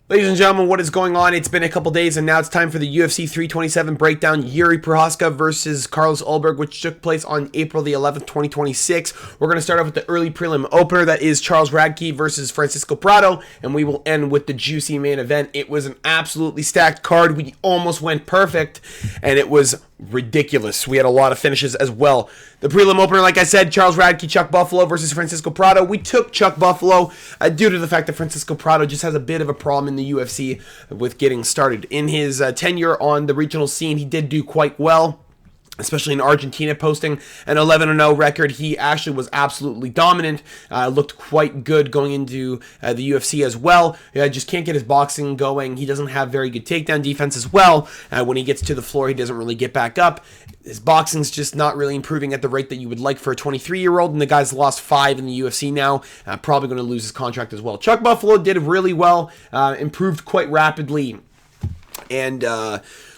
Ladies and gentlemen, what is going on? It's been a couple days, and now it's time for the UFC 327 breakdown. Yuri Prochazka versus Carlos Ulberg, which took place on April the 11th, 2026. We're going to start off with the early prelim opener. That is Charles Radke versus Francisco Prado, and we will end with the juicy main event. It was an absolutely stacked card. We almost went perfect, and it was ridiculous. We had a lot of finishes as well. The prelim opener, like I said, Charles Radke, Chuck Buffalo versus Francisco Prado. We took Chuck Buffalo due to the fact that Francisco Prado just has a bit of a problem in the UFC with getting started. In his tenure on the regional scene, he did do quite well, especially in Argentina, posting an 11-0 record. He actually was absolutely dominant, looked quite good going into the UFC as well. Just can't get his boxing going. He doesn't have very good takedown defense as well. When he gets to the floor, he doesn't really get back up. His boxing's just not really improving at the rate that you would like for a 23-year-old, and the guy's lost 5 in the UFC now. Probably going to lose his contract as well. Chuck Buffalo did really well, improved quite rapidly, and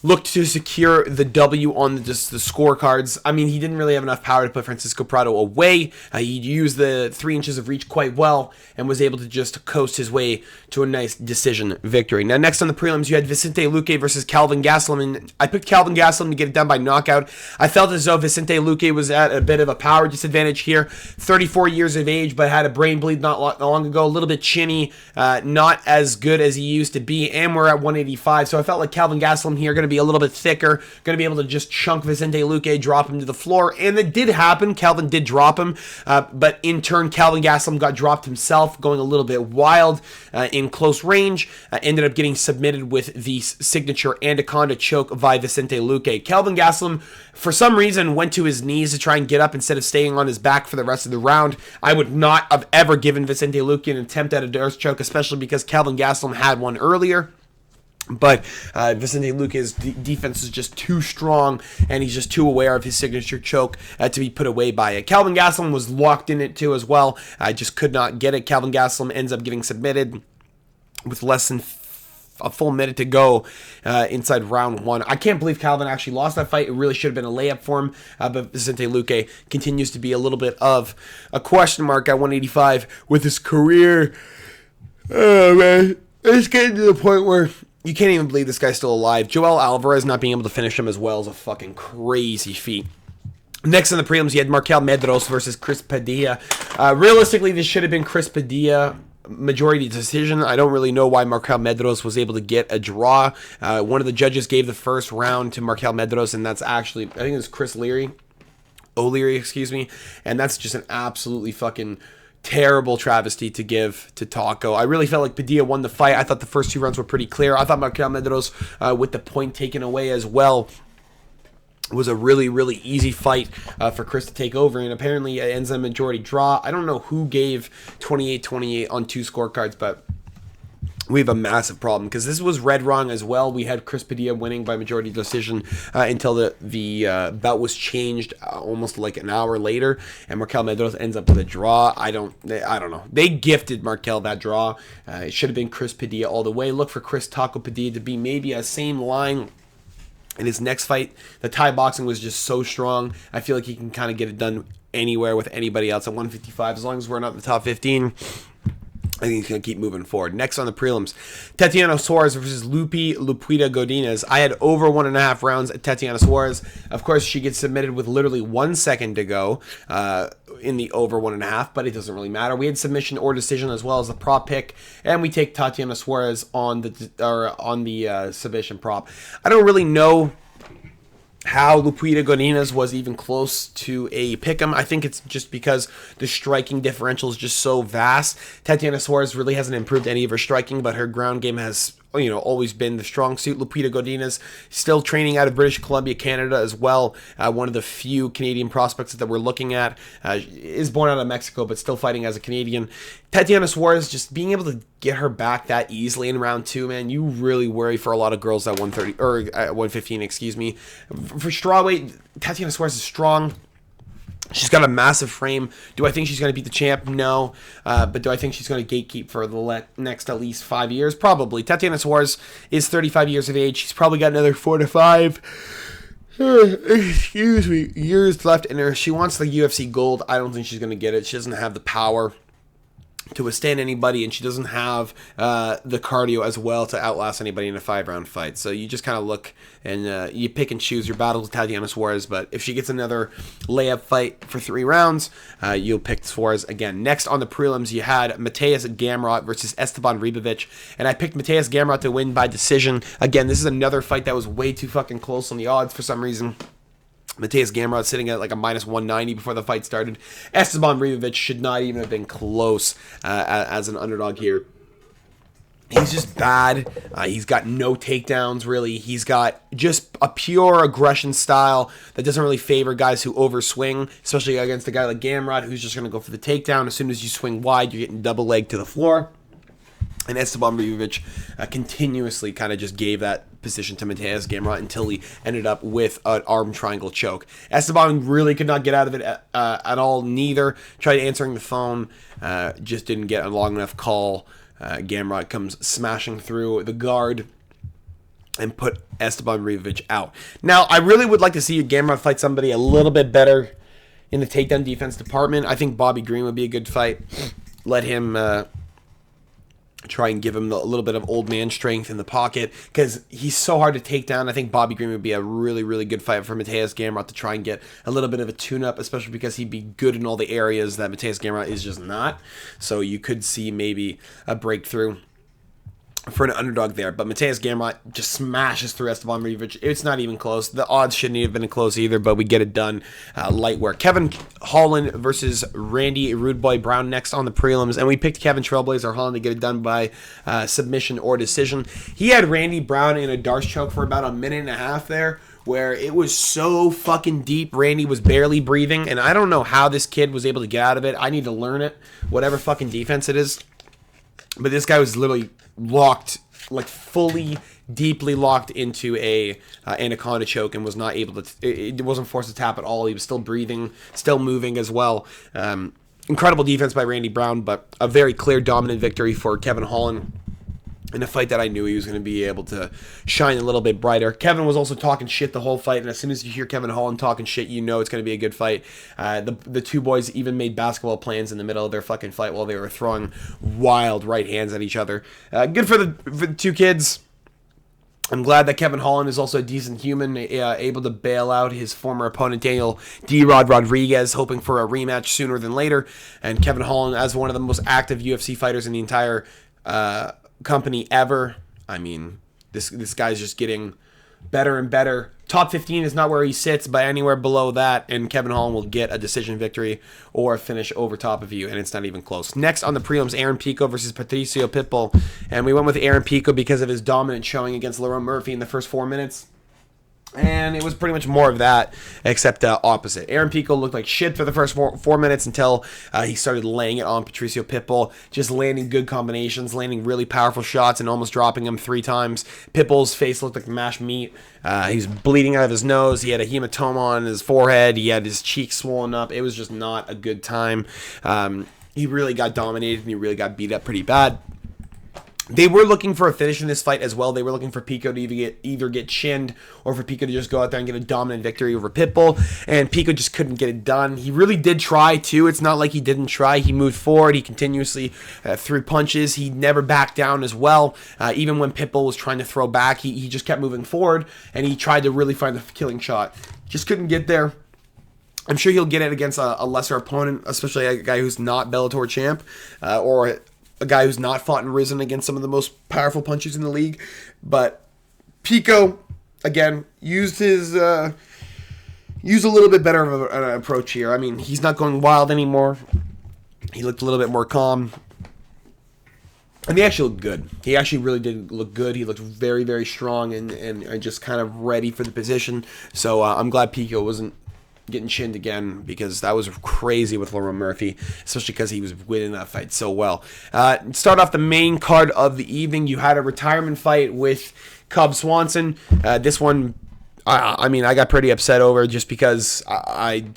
looked to secure the W on the scorecards. I mean, he didn't really have enough power to put Francisco Prado away. He used the 3 inches of reach quite well and was able to just coast his way to a nice decision victory. Now, next on the prelims, you had Vicente Luque versus Calvin Gastelum, and I picked Calvin Gastelum to get it done by knockout. I felt as though Vicente Luque was at a bit of a power disadvantage here. 34 years of age, but had a brain bleed not long ago, a little bit chinny, not as good as he used to be, and we're at 185, so I felt like Calvin Gastelum here going to be a little bit thicker, going to be able to just chunk Vicente Luque, drop him to the floor, and it did happen. Calvin did drop him, but in turn, Calvin Gastelum got dropped himself, going a little bit wild in close range, ended up getting submitted with the signature anaconda choke by Vicente Luque. Calvin Gastelum, for some reason, went to his knees to try and get up instead of staying on his back for the rest of the round. I would not have ever given Vicente Luque an attempt at a Durst choke, especially because Calvin Gastelum had one earlier. But Vicente Luque's defense is just too strong, and he's just too aware of his signature choke to be put away by it. Calvin Gastelum was locked in it too as well. Just could not get it. Calvin Gastelum ends up getting submitted with less than a full minute to go inside round 1. I can't believe Calvin actually lost that fight. It really should have been a layup for him, but Vicente Luque continues to be a little bit of a question mark at 185 with his career. Oh, man. It's getting to the point where you can't even believe this guy's still alive. Joel Alvarez not being able to finish him as well is a fucking crazy feat. Next on the prelims, you had Markel Medeiros versus Chris Padilla. Realistically, this should have been Chris Padilla majority decision. I don't really know why Markel Medeiros was able to get a draw. One of the judges gave the first round to Markel Medeiros, and that's actually, I think it was Chris O'Leary, excuse me, and that's just an absolutely fucking terrible travesty to give to Taco. I really felt like Padilla won the fight. I thought the first 2 rounds were pretty clear. I thought Markel Medeiros, with the point taken away as well, was a really, really easy fight for Chris to take over, and apparently it ends in a majority draw. I don't know who gave 28-28 on 2 scorecards, but we have a massive problem because this was red wrong as well. We had Chris Padilla winning by majority decision until the bout was changed almost like an hour later, and Markel Medeiros ends up with a draw. I don't know. They gifted Markel that draw. It should have been Chris Padilla all the way. Look for Chris Taco Padilla to be maybe a same line in his next fight. The Thai boxing was just so strong. I feel like he can kind of get it done anywhere with anybody else at 155 as long as we're not in the top 15. I think he's going to keep moving forward. Next on the prelims, Tatiana Suarez versus Lupita Godinez. I had over 1.5 rounds at Tatiana Suarez. Of course, she gets submitted with literally 1 second to go in the over 1.5, but it doesn't really matter. We had submission or decision as well as the prop pick, and we take Tatiana Suarez on the submission prop. I don't really know how Lupita Godinez was even close to a pick'em. I think it's just because the striking differential is just so vast. Tatiana Suarez really hasn't improved any of her striking, but her ground game has, always been the strong suit. Lupita Godinez still training out of British Columbia, Canada as well. One of the few Canadian prospects that we're looking at. Is born out of Mexico, but still fighting as a Canadian. Tatiana Suarez, just being able to get her back that easily in round 2, man, you really worry for a lot of girls at 130 or at 115, excuse me. For strawweight, Tatiana Suarez is strong. She's got a massive frame. Do I think she's going to beat the champ? No. But do I think she's going to gatekeep for the next at least 5 years? Probably. Tatiana Suarez is 35 years of age. She's probably got another 4 to 5 years left in her. She wants the UFC gold. I don't think she's going to get it. She doesn't have the power to withstand anybody, and she doesn't have the cardio as well to outlast anybody in a 5-round fight. So you just kind of look and you pick and choose your battles with Tatiana Suarez. But if she gets another layup fight for 3 rounds, you'll pick Suarez again. Next on the prelims, you had Mateusz Gamrot versus Esteban Ribovic, and I picked Mateusz Gamrot to win by decision. Again, this is another fight that was way too fucking close on the odds for some reason. Mateusz Gamrot sitting at like a -190 before the fight started. Esteban Ribovic should not even have been close as an underdog here. He's just bad. He's got no takedowns, really. He's got just a pure aggression style that doesn't really favor guys who overswing, especially against a guy like Gamrot, who's just going to go for the takedown. As soon as you swing wide, you're getting double leg to the floor. And Esteban Ribovic continuously kind of just gave that position to Mateusz Gamrot until he ended up with an arm triangle choke. Esteban really could not get out of it at all, neither. Tried answering the phone, just didn't get a long enough call. Gamrot comes smashing through the guard and put Esteban Ribovic out. Now, I really would like to see Gamrot fight somebody a little bit better in the takedown defense department. I think Bobby Green would be a good fight. Let him try and give him a little bit of old man strength in the pocket, because he's so hard to take down. I think Bobby Green would be a really, really good fight for Mateusz Gamrot to try and get a little bit of a tune-up, especially because he'd be good in all the areas that Mateusz Gamrot is just not. So you could see maybe a breakthrough for an underdog there, but Mateusz Gamrot just smashes through Esteban Ribovic. It's not even close. The odds shouldn't have been close either, but we get it done. Light work. Kevin Holland versus Randy Rude Boy Brown next on the prelims, and we picked Kevin Trailblazer Holland to get it done by submission or decision. He had Randy Brown in a Darce choke for about a minute and a half there, where it was so fucking deep. Randy was barely breathing, and I don't know how this kid was able to get out of it. I need to learn it, whatever fucking defense it is. But this guy was literally locked, like fully, deeply locked into a anaconda choke, and was not able to. It wasn't forced to tap at all. He was still breathing, still moving as well. Incredible defense by Randy Brown, but a very clear dominant victory for Kevin Holland in a fight that I knew he was going to be able to shine a little bit brighter. Kevin was also talking shit the whole fight, and as soon as you hear Kevin Holland talking shit, you know it's going to be a good fight. The two boys even made basketball plans in the middle of their fucking fight while they were throwing wild right hands at each other. Good for the two kids. I'm glad that Kevin Holland is also a decent human, able to bail out his former opponent, Daniel D-Rod Rodriguez, hoping for a rematch sooner than later. And Kevin Holland, as one of the most active UFC fighters in the entire company ever. I mean, this guy's just getting better and better. Top 15 is not where he sits, but anywhere below that, and Kevin Holland will get a decision victory or a finish over top of you, and it's not even close. Next on the prelims, Aaron Pico versus Patricio Pitbull, and we went with Aaron Pico because of his dominant showing against Lerone Murphy in the first 4 minutes. And it was pretty much more of that, except opposite. Aaron Pico looked like shit for the first four minutes until he started laying it on Patricio Pitbull, just landing good combinations, landing really powerful shots, and almost dropping him 3 times. Pitbull's face looked like mashed meat. He was bleeding out of his nose. He had a hematoma on his forehead. He had his cheeks swollen up. It was just not a good time. He really got dominated, and he really got beat up pretty bad. They were looking for a finish in this fight as well. They were looking for Pico to either get chinned or for Pico to just go out there and get a dominant victory over Pitbull. And Pico just couldn't get it done. He really did try, too. It's not like he didn't try. He moved forward. He continuously threw punches. He never backed down as well. Even when Pitbull was trying to throw back, he just kept moving forward. And he tried to really find the killing shot. Just couldn't get there. I'm sure he'll get it against a lesser opponent, especially a guy who's not Bellator champ or a guy who's not fought and risen against some of the most powerful punchers in the league. But Pico, again, used a little bit better of an approach here. I mean, he's not going wild anymore. He looked a little bit more calm. And he actually looked good. He actually really did look good. He looked very, very strong and just kind of ready for the position. So I'm glad Pico wasn't getting chinned again, because that was crazy with Lerone Murphy, especially because he was winning that fight so well. Start off the main card of the evening. You had a retirement fight with Cub Swanson. This one, I mean, I got pretty upset over, just because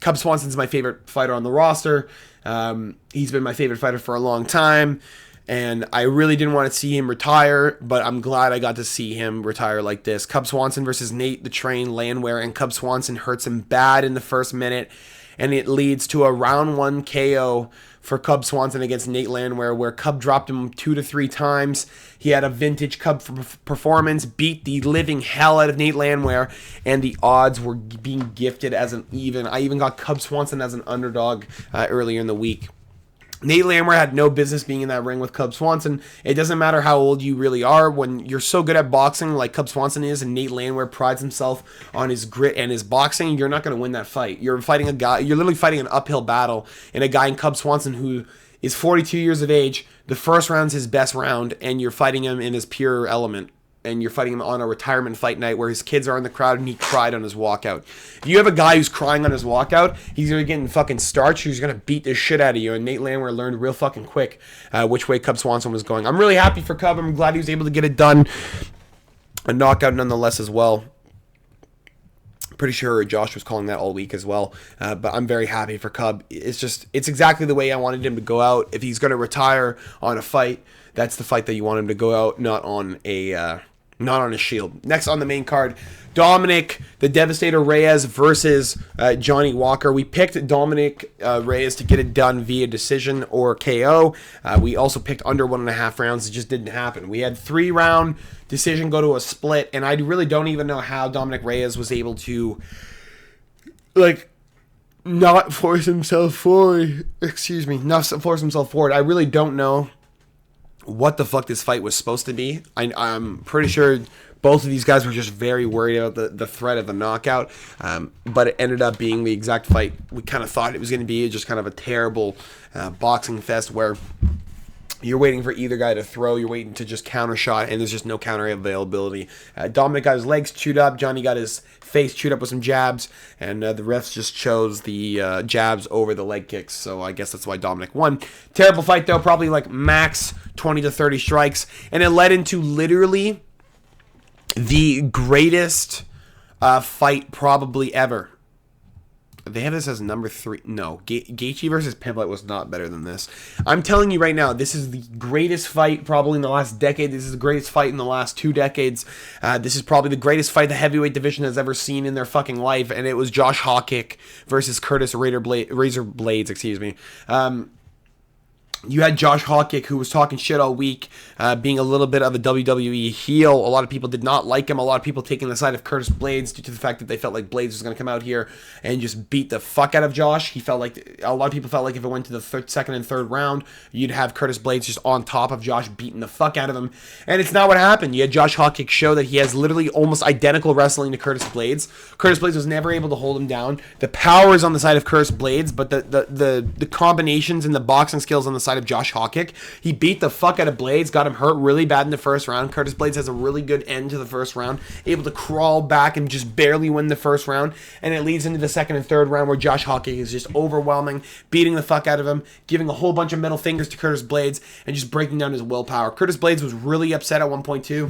Cub Swanson's my favorite fighter on the roster. He's been my favorite fighter for a long time, and I really didn't want to see him retire, but I'm glad I got to see him retire like this. Cub Swanson versus Nate the Train Landwehr, and Cub Swanson hurts him bad in the first minute, and it leads to a round 1 KO for Cub Swanson against Nate Landwehr, where Cub dropped him 2 to 3 times. He had a vintage Cub performance, beat the living hell out of Nate Landwehr, and the odds were being gifted as an even. I even got Cub Swanson as an underdog earlier in the week. Nate Landwehr had no business being in that ring with Cub Swanson. It doesn't matter how old you really are. When you're so good at boxing like Cub Swanson is, and Nate Landwehr prides himself on his grit and his boxing, you're not going to win that fight. You're fighting a guy. You're literally fighting an uphill battle, and a guy in Cub Swanson who is 42 years of age. The first round's his best round, and you're fighting him in his pure element. And you're fighting him on a retirement fight night where his kids are in the crowd and he cried on his walkout. If you have a guy who's crying on his walkout, he's going to get in fucking starch. He's going to beat the shit out of you. And Nate Landwehr learned real fucking quick which way Cub Swanson was going. I'm really happy for Cub. I'm glad he was able to get it done. A knockout nonetheless as well. Pretty sure Josh was calling that all week as well. But I'm very happy for Cub. It's exactly the way I wanted him to go out. If he's going to retire on a fight, that's the fight that you want him to go out, not on a shield. Next on the main card, Dominic the Devastator Reyes versus Johnny Walker. We picked Dominic Reyes to get it done via decision or KO. We also picked under 1.5 rounds. It just didn't happen. We had 3-round decision go to a split, and I really don't even know how Dominic Reyes was able to not force himself forward. Not force himself forward. I really don't know what the fuck this fight was supposed to be. I'm pretty sure both of these guys were just very worried about the threat of a knockout, but it ended up being the exact fight we kind of thought it was going to be. Just kind of a terrible boxing fest where you're waiting for either guy to throw, you're waiting to just counter shot, and there's just no counter availability. Dominic got his legs chewed up, Johnny got his face chewed up with some jabs, and the refs just chose the jabs over the leg kicks, so I guess that's why Dominic won. Terrible fight though, probably like max 20 to 30 strikes, and it led into literally the greatest fight probably ever. They have this as number 3. No, Gaethje versus Pimblett was not better than this. I'm telling you right now, this is the greatest fight probably in the last decade. This is the greatest fight in the last 2 decades. This is probably the greatest fight the heavyweight division has ever seen in their fucking life, and it was Josh Hawkick versus Curtis Razor Blades, excuse me. You had Josh Hawkick, who was talking shit all week, being a little bit of a WWE heel. A lot of people did not like him. A lot of people taking the side of Curtis Blades due to the fact that they felt like Blades was going to come out here and just beat the fuck out of Josh. A lot of people felt like if it went to the second and third round, you'd have Curtis Blades just on top of Josh, beating the fuck out of him. And it's not what happened. You had Josh Hawkick show that he has literally almost identical wrestling to Curtis Blades. Curtis Blades was never able to hold him down. The power is on the side of Curtis Blades, but the combinations and the boxing skills on the side of Josh Hawkick. He beat the fuck out of Blades, got him hurt really bad in the first round. Curtis Blades has a really good end to the first round, able to crawl back and just barely win the first round, and it leads into the second and third round where Josh Hawkick is just overwhelming, beating the fuck out of him, giving a whole bunch of middle fingers to Curtis Blades, and just breaking down his willpower. Curtis Blades was really upset at one point too.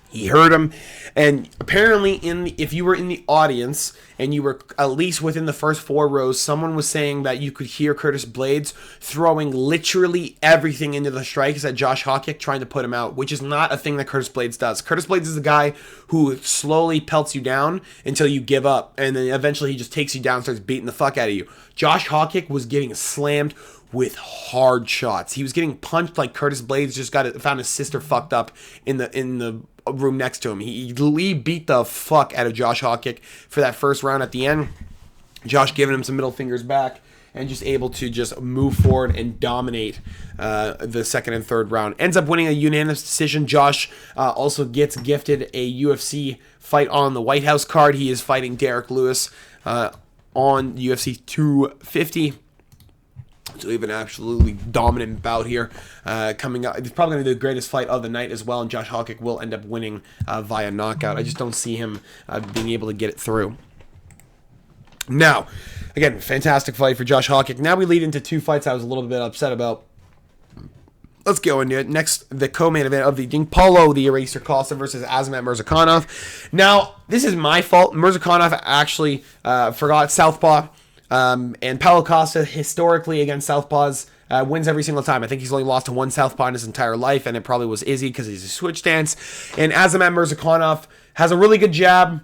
He hurt him, and apparently if you were in the audience and you were at least within the first 4 rows, someone was saying that you could hear Curtis Blades throwing literally everything into the strikes at Josh Hawkick, trying to put him out, which is not a thing that Curtis Blades does. Curtis Blades is a guy who slowly pelts you down until you give up, and then eventually he just takes you down and starts beating the fuck out of you. Josh Hawkick was getting slammed with hard shots. He was getting punched like Curtis Blades just found his sister fucked up in the room next to him. He beat the fuck out of Josh Hawkick for that first round at the end. Josh giving him some middle fingers back and just able to just move forward and dominate the second and third round. Ends up winning a unanimous decision. Josh also gets gifted a UFC fight on the White House card. He is fighting Derek Lewis on UFC 250. So we have an absolutely dominant bout here coming up. It's probably going to be the greatest fight of the night as well, and Josh Hawkick will end up winning via knockout. I just don't see him being able to get it through. Now, again, fantastic fight for Josh Hawkick. Now we lead into 2 fights I was a little bit upset about. Let's go into it. Next, the co-main event of the evening, Paulo the Eraser Costa versus Azamat Murzakanov. Now, this is my fault. Murzakanov actually forgot southpaw. And Paulo Costa, historically against southpaws, wins every single time. I think he's only lost to one southpaw in his entire life, and it probably was Izzy because he's a switch stance. And Azamat Murzakanov has a really good jab.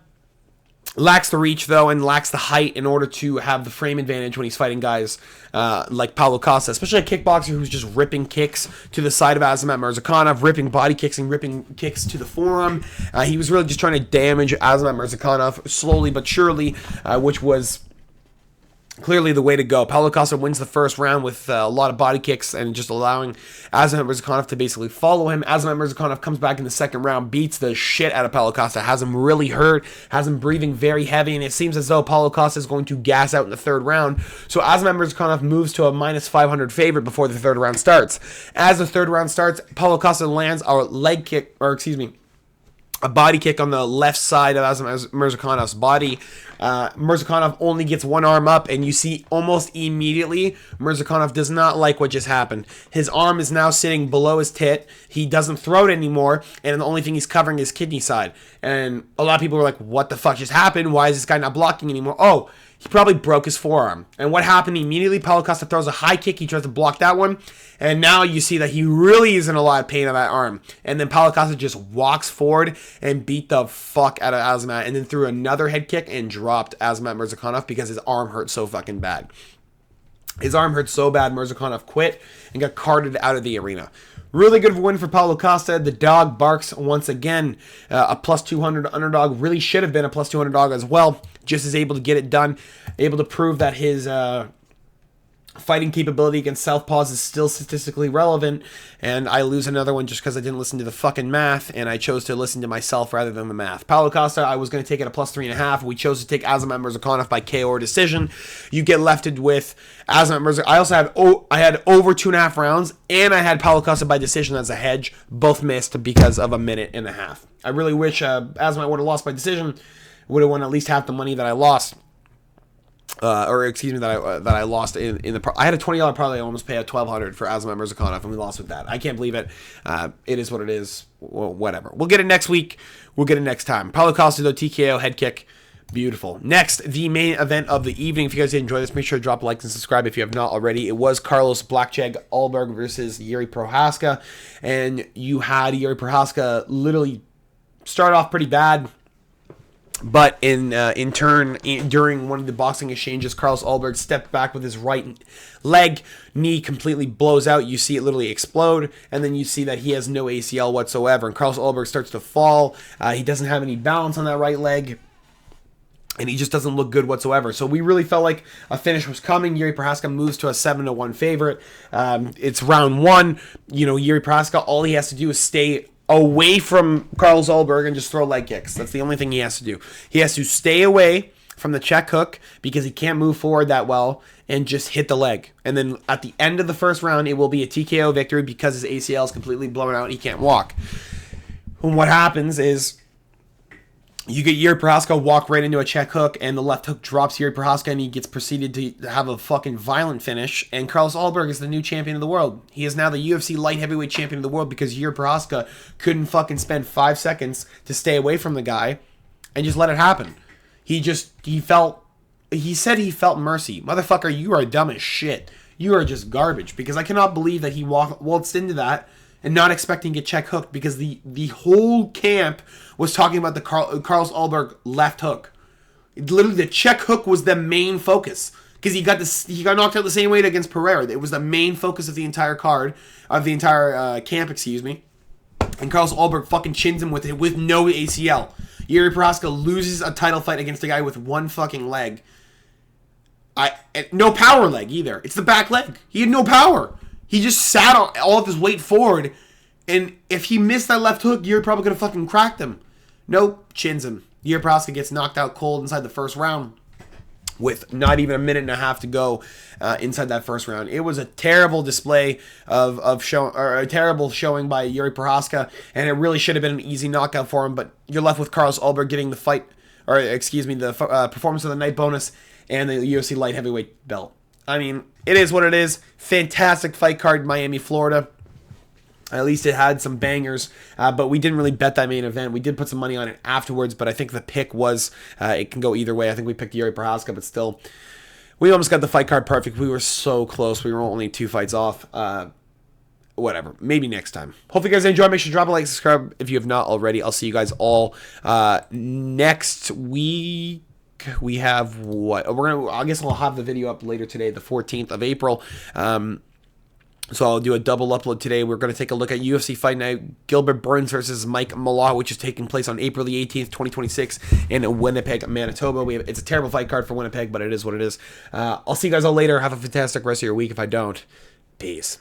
Lacks the reach, though, and lacks the height in order to have the frame advantage when he's fighting guys like Paulo Costa, especially a kickboxer who's just ripping kicks to the side of Azamat Murzakanov, ripping body kicks and ripping kicks to the forearm. He was really just trying to damage Azamat Murzakanov slowly but surely, which was clearly the way to go. Paulo Costa wins the first round with a lot of body kicks and just allowing Azamat Murzakanov to basically follow him. Azamat Murzakanov comes back in the second round, beats the shit out of Paulo Costa, has him really hurt, has him breathing very heavy, and it seems as though Paulo Costa is going to gas out in the third round. So Azamat Murzakanov moves to a minus 500 favorite before the third round starts. As the third round starts, Paulo Costa lands a leg kick, or excuse me, a body kick on the left side of Azamat Murzakanov's body. Murzakhanov only gets one arm up, and you see almost immediately Murzakhanov does not like what just happened. His arm is now sitting below his tit. He doesn't throw it anymore, and the only thing he's covering is kidney side. And a lot of people were like, what the fuck just happened? Why is this guy not blocking anymore? Oh, he probably broke his forearm. And what happened immediately? Paulo Costa throws a high kick. He tries to block that one. And now you see that he really is in a lot of pain of that arm. And then Paulo Costa just walks forward and beat the fuck out of Azamat. And then threw another head kick and dropped Azamat Murzakanov because his arm hurt so fucking bad. His arm hurt so bad, Murzakanov quit and got carted out of the arena. Really good win for Paulo Costa. The dog barks once again. A plus 200 underdog. Really should have been a plus 200 dog as well. Just is able to get it done. Able to prove that his fighting capability against southpaws is still statistically relevant. And I lose another one just because I didn't listen to the fucking math. And I chose to listen to myself rather than the math. Paulo Costa, I was going to take it a plus 3.5. We chose to take Azamat Murzakanov by KO or decision. You get lefted with Azamat Murzakanov. I also had I had over 2.5 rounds. And I had Paulo Costa by decision as a hedge. Both missed because of a minute and a half. I really wish Azamat would have lost by decision. Would have won at least half the money that I lost. Or excuse me, that I lost in the. I had a $20 parlay. I almost paid $1,200 for Azamat Murzakanov, and we lost with that. I can't believe it. It is what it is. Well, whatever. We'll get it next week. We'll get it next time. Paulo Costa, though, TKO head kick. Beautiful. Next, the main event of the evening. If you guys did enjoy this, make sure to drop a like and subscribe if you have not already. It was Carlos Blackjack Ulberg versus Yuri Prochazka, and you had Yuri Prochazka literally start off pretty bad. But in turn, during one of the boxing exchanges, Carlos Ulberg stepped back with his right leg. Knee completely blows out. You see it literally explode. And then you see that he has no ACL whatsoever. And Carlos Ulberg starts to fall. He doesn't have any balance on that right leg. And he just doesn't look good whatsoever. So we really felt like a finish was coming. Yuri Prochazka moves to a 7-1 favorite. It's round one. You know, Yuri Prochazka, all he has to do is stay away from Carlos Ulberg and just throw leg kicks. That's the only thing he has to do. He has to stay away from the check hook because he can't move forward that well and just hit the leg. And then at the end of the first round, it will be a TKO victory because his ACL is completely blown out and he can't walk. And what happens is you get Yuri Prochazka walk right into a check hook, and the left hook drops Yuri Prochazka, and he gets proceeded to have a fucking violent finish. And Carlos Ulberg is the new champion of the world. He is now the UFC light heavyweight champion of the world because Yuri Prochazka couldn't fucking spend 5 seconds to stay away from the guy and just let it happen. He said he felt mercy. Motherfucker, you are dumb as shit. You are just garbage, because I cannot believe that he waltzed into that and not expecting to get check hooked, because the whole camp was talking about the Carlos Ulberg left hook. Literally, the check hook was the main focus, because he got knocked out the same way against Pereira. It was the main focus of the entire camp, excuse me. And Carlos Ulberg fucking chins him with no ACL. Yuri Prochazka loses a title fight against a guy with one fucking leg. No power leg either. It's the back leg. He had no power. He just sat on all of his weight forward, and if he missed that left hook, Yuri probably could have fucking cracked him. Nope, chins him. Yuri Prochazka gets knocked out cold inside the first round with not even a minute and a half to go inside that first round. It was a terrible display a terrible showing by Yuri Prochazka, and it really should have been an easy knockout for him, but you're left with Carlos Ulberg getting the performance of the night bonus and the UFC light heavyweight belt. I mean, it is what it is. Fantastic fight card in Miami, Florida. At least it had some bangers, but we didn't really bet that main event. We did put some money on it afterwards, but I think the pick was, it can go either way. I think we picked Yuri Prochazka, but still, we almost got the fight card perfect. We were so close. We were only 2 fights off. Whatever. Maybe next time. Hope you guys enjoy. Make sure to drop a like, subscribe if you have not already. I'll see you guys all next week. we have what? I guess I'll have the video up later today, the 14th of April. So I'll do a double upload today. We're going to take a look at UFC Fight Night, Gilbert Burns versus Mike Malott, which is taking place on April the 18th, 2026 in Winnipeg, Manitoba. It's a terrible fight card for Winnipeg, but it is what it is. I'll see you guys all later. Have a fantastic rest of your week. If I don't, peace.